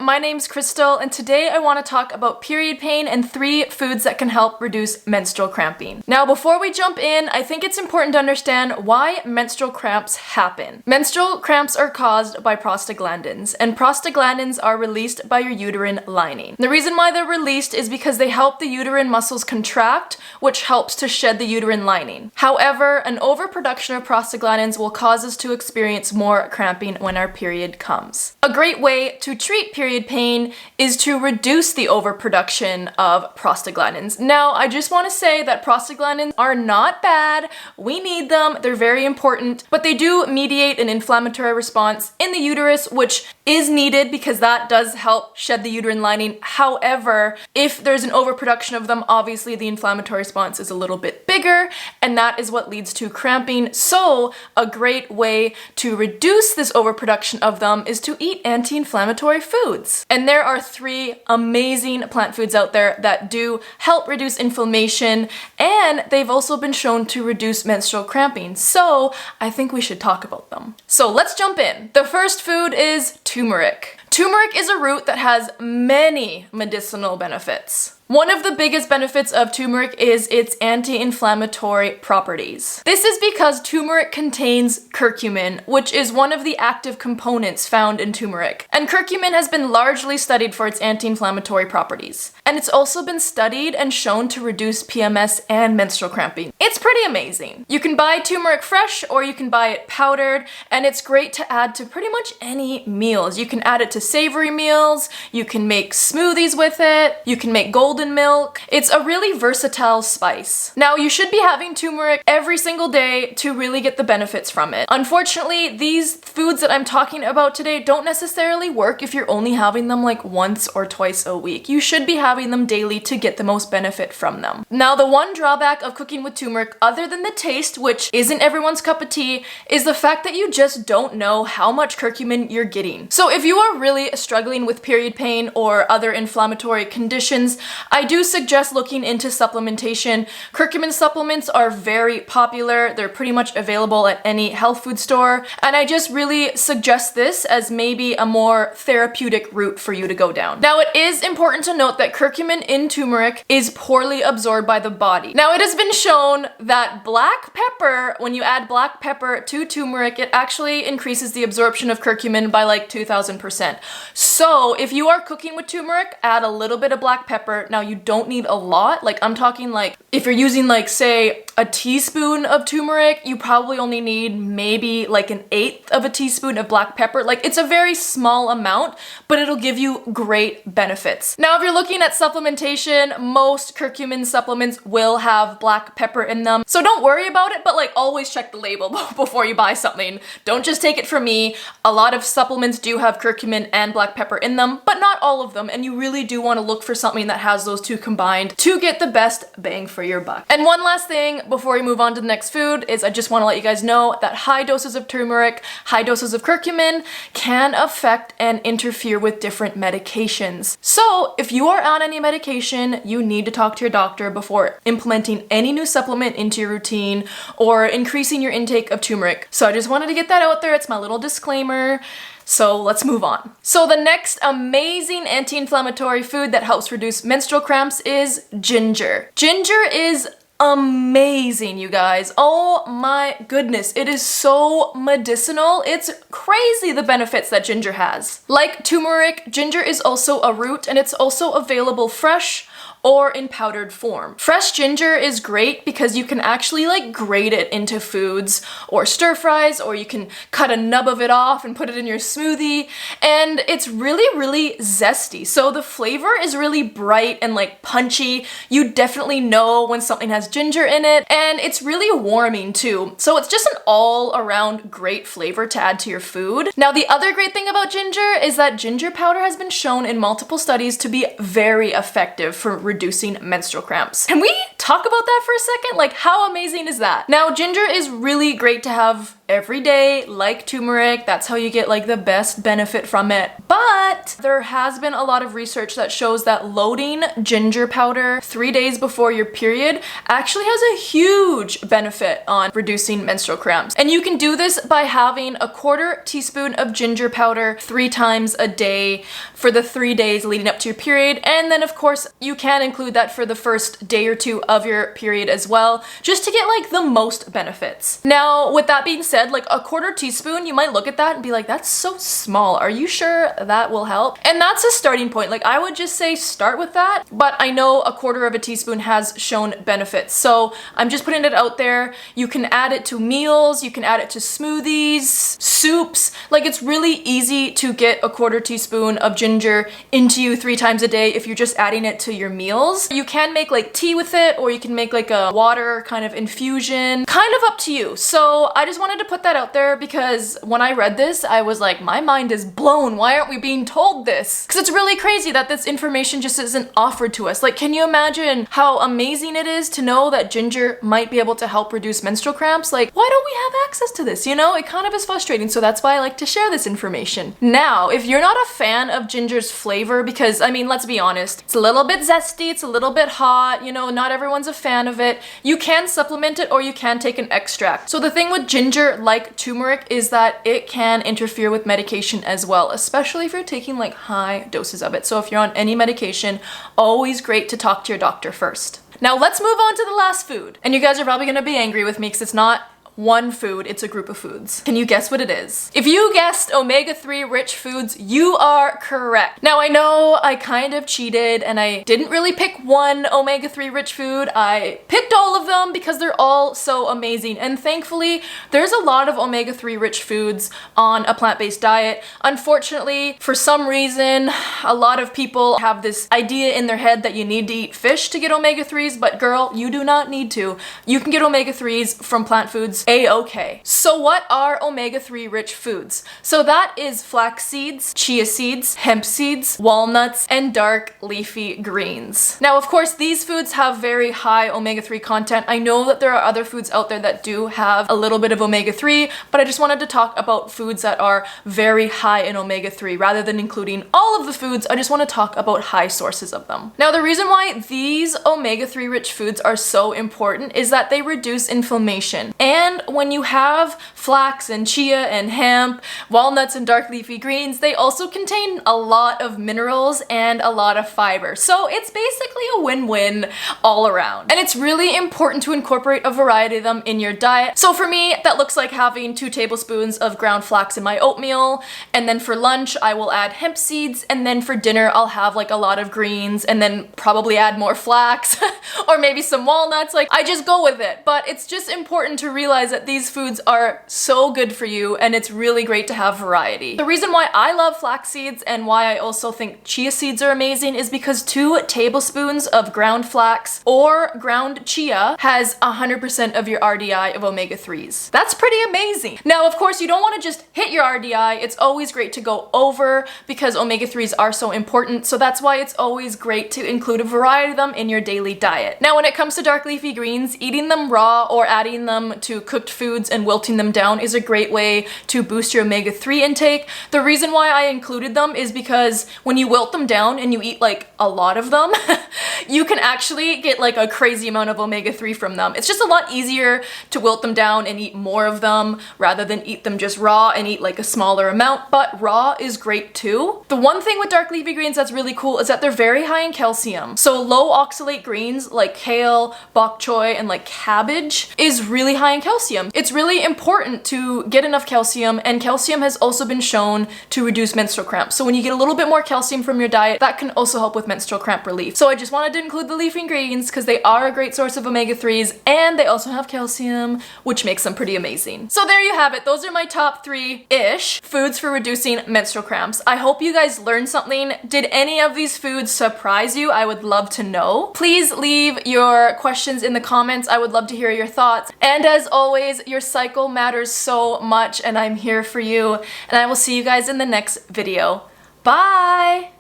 my name's Crystal, and today I want to talk about period pain and 3 foods that can help reduce menstrual cramping. Now, before we jump in, I think it's important to understand why menstrual cramps happen. Menstrual cramps are caused by prostaglandins, and prostaglandins are released by your uterine lining. The reason why they're released is because they help the uterine muscles contract, which helps to shed the uterine lining. However, an overproduction of prostaglandins will cause us to experience more cramping when our period comes. A great way to treat period pain is to reduce the overproduction of prostaglandins. Now, I just want to say that prostaglandins are not bad. We need them. They're very important, but they do mediate an inflammatory response in the uterus, which is needed because that does help shed the uterine lining. However, if there's an overproduction of them, obviously the inflammatory response is a little bit bigger, and that is what leads to cramping. So a great way to reduce this overproduction of them is to eat anti-inflammatory foods. And there are 3 amazing plant foods out there that do help reduce inflammation, and they've also been shown to reduce menstrual cramping. So I think we should talk about them. So let's jump in. The first food is turmeric. Turmeric is a root that has many medicinal benefits. One of the biggest benefits of turmeric is its anti-inflammatory properties. This is because turmeric contains curcumin, which is one of the active components found in turmeric. And curcumin has been largely studied for its anti-inflammatory properties. And it's also been studied and shown to reduce PMS and menstrual cramping. It's pretty amazing. You can buy turmeric fresh or you can buy it powdered, and it's great to add to pretty much any meals. You can add it to savory meals, you can make smoothies with it, you can make golden milk. It's a really versatile spice. Now, you should be having turmeric every single day to really get the benefits from it. Unfortunately, these foods that I'm talking about today don't necessarily work if you're only having them like once or twice a week. You should be having them daily to get the most benefit from them. Now, the one drawback of cooking with turmeric, other than the taste, which isn't everyone's cup of tea, is the fact that you just don't know how much curcumin you're getting. So if you are really struggling with period pain or other inflammatory conditions, I do suggest looking into supplementation. Curcumin supplements are very popular. They're pretty much available at any health food store, and I just really suggest this as maybe a more therapeutic route for you to go down. Now, it is important to note that curcumin in turmeric is poorly absorbed by the body. Now, it has been shown that black pepper, when you add black pepper to turmeric, it actually increases the absorption of curcumin by like 2,000%. So if you are cooking with turmeric, add a little bit of black pepper. Now, you don't need a lot. Like, I'm talking like if you're using like, say, a teaspoon of turmeric, you probably only need maybe like 1/8 of a teaspoon of black pepper. Like, it's a very small amount, but it'll give you great benefits. Now, if you're looking at supplementation, most curcumin supplements will have black pepper in them. So don't worry about it, but like always check the label before you buy something. Don't just take it from me. A lot of supplements do have curcumin and black pepper in them, but not all of them. And you really do want to look for something that has those 2 combined to get the best bang for your buck. And one last thing before we move on to the next food is I just want to let you guys know that high doses of turmeric, high doses of curcumin can affect and interfere with different medications. So if you are on any medication, you need to talk to your doctor before implementing any new supplement into your routine or increasing your intake of turmeric. So I just wanted to get that out there. It's my little disclaimer. So let's move on. So the next amazing anti-inflammatory food that helps reduce menstrual cramps is ginger. Ginger is amazing, you guys. Oh my goodness, it is so medicinal. It's crazy the benefits that ginger has. Like turmeric, ginger is also a root, and it's also available fresh or in powdered form. Fresh ginger is great because you can actually like grate it into foods or stir fries, or you can cut a nub of it off and put it in your smoothie, and it's really zesty. So the flavor is really bright and like punchy. You definitely know when something has ginger in it, and it's really warming too. So it's just an all around great flavor to add to your food. Now, the other great thing about ginger is that ginger powder has been shown in multiple studies to be very effective for reducing menstrual cramps. Can we talk about that for a second? Like, how amazing is that? Now, ginger is really great to have every day, like turmeric. That's how you get like the best benefit from it. But there has been a lot of research that shows that loading ginger powder 3 days before your period actually has a huge benefit on reducing menstrual cramps. And you can do this by having a 1/4 teaspoon of ginger powder 3 times a day for the 3 days leading up to your period. And then of course you can include that for the first day or 2 of your period as well, just to get like the most benefits. Now, with that being said, like a 1/4 teaspoon, you might look at that and be like, that's so small. Are you sure that will help? And that's a starting point. Like I would just say start with that, but I know a 1/4 teaspoon has shown benefits. So I'm just putting it out there. You can add it to meals, you can add it to smoothies, soups. Like it's really easy to get a 1/4 teaspoon of ginger into you 3 times a day if you're just adding it to your meals. You can make like tea with it, or you can make like a water kind of infusion, kind of up to you. So I just wanted to put that out there because when I read this, I was like, my mind is blown. Why aren't we being told this? Because it's really crazy that this information just isn't offered to us. Like, can you imagine how amazing it is to know that ginger might be able to help reduce menstrual cramps? Like, why don't we have access to this? You know, it kind of is frustrating. So that's why I like to share this information. Now, if you're not a fan of ginger's flavor, because I mean, let's be honest, it's a little bit zesty, it's a little bit hot, you know, not everyone's a fan of it. You can supplement it or you can take an extract. So the thing with ginger, like turmeric, is that it can interfere with medication as well, especially if you're taking like high doses of it. So if you're on any medication, always great to talk to your doctor first. Now let's move on to the last food. And you guys are probably gonna be angry with me because it's not one food, it's a group of foods. Can you guess what it is? If you guessed omega-3 rich foods, you are correct. Now I know I kind of cheated and I didn't really pick one omega-3 rich food. I picked all of them because they're all so amazing. And thankfully, there's a lot of omega-3 rich foods on a plant-based diet. Unfortunately, for some reason, a lot of people have this idea in their head that you need to eat fish to get omega-3s, but girl, you do not need to. You can get omega-3s from plant foods a-okay. So what are omega-3 rich foods? So that is flax seeds, chia seeds, hemp seeds, walnuts, and dark leafy greens. Now, of course, these foods have very high omega-3 content. I know that there are other foods out there that do have a little bit of omega-3, but I just wanted to talk about foods that are very high in omega-3. Rather than including all of the foods, I just want to talk about high sources of them. Now, the reason why these omega-3 rich foods are so important is that they reduce inflammation. And when you have flax and chia and hemp, walnuts and dark leafy greens, they also contain a lot of minerals and a lot of fiber. So it's basically a win-win all around. And it's really important to incorporate a variety of them in your diet. So for me, that looks like having 2 tablespoons of ground flax in my oatmeal. And then for lunch, I will add hemp seeds. And then for dinner, I'll have like a lot of greens and then probably add more flax or maybe some walnuts. Like I just go with it. But it's just important to realize that these foods are so good for you and it's really great to have variety. The reason why I love flax seeds and why I also think chia seeds are amazing is because 2 tablespoons of ground flax or ground chia has 100% of your RDI of omega-3s. That's pretty amazing. Now, of course, you don't want to just hit your RDI. It's always great to go over because omega-3s are so important. So that's why it's always great to include a variety of them in your daily diet. Now, when it comes to dark leafy greens, eating them raw or adding them to cooked foods and wilting them down is a great way to boost your omega-3 intake. The reason why I included them is because when you wilt them down and you eat like a lot of them, you can actually get like a crazy amount of omega-3 from them. It's just a lot easier to wilt them down and eat more of them rather than eat them just raw and eat like a smaller amount, but raw is great too. The one thing with dark leafy greens that's really cool is that they're very high in calcium. So low oxalate greens like kale, bok choy, and like cabbage is really high in calcium. It's really important to get enough calcium, and calcium has also been shown to reduce menstrual cramps. So when you get a little bit more calcium from your diet, that can also help with menstrual cramp relief. So I just wanted to include the leafy greens because they are a great source of omega-3s and they also have calcium, which makes them pretty amazing. So there you have it. Those are my top 3-ish foods for reducing menstrual cramps. I hope you guys learned something. Did any of these foods surprise you? I would love to know. Please leave your questions in the comments. I would love to hear your thoughts. And as always, your cycle matters so much and I'm here for you. And I will see you guys in the next video. Bye!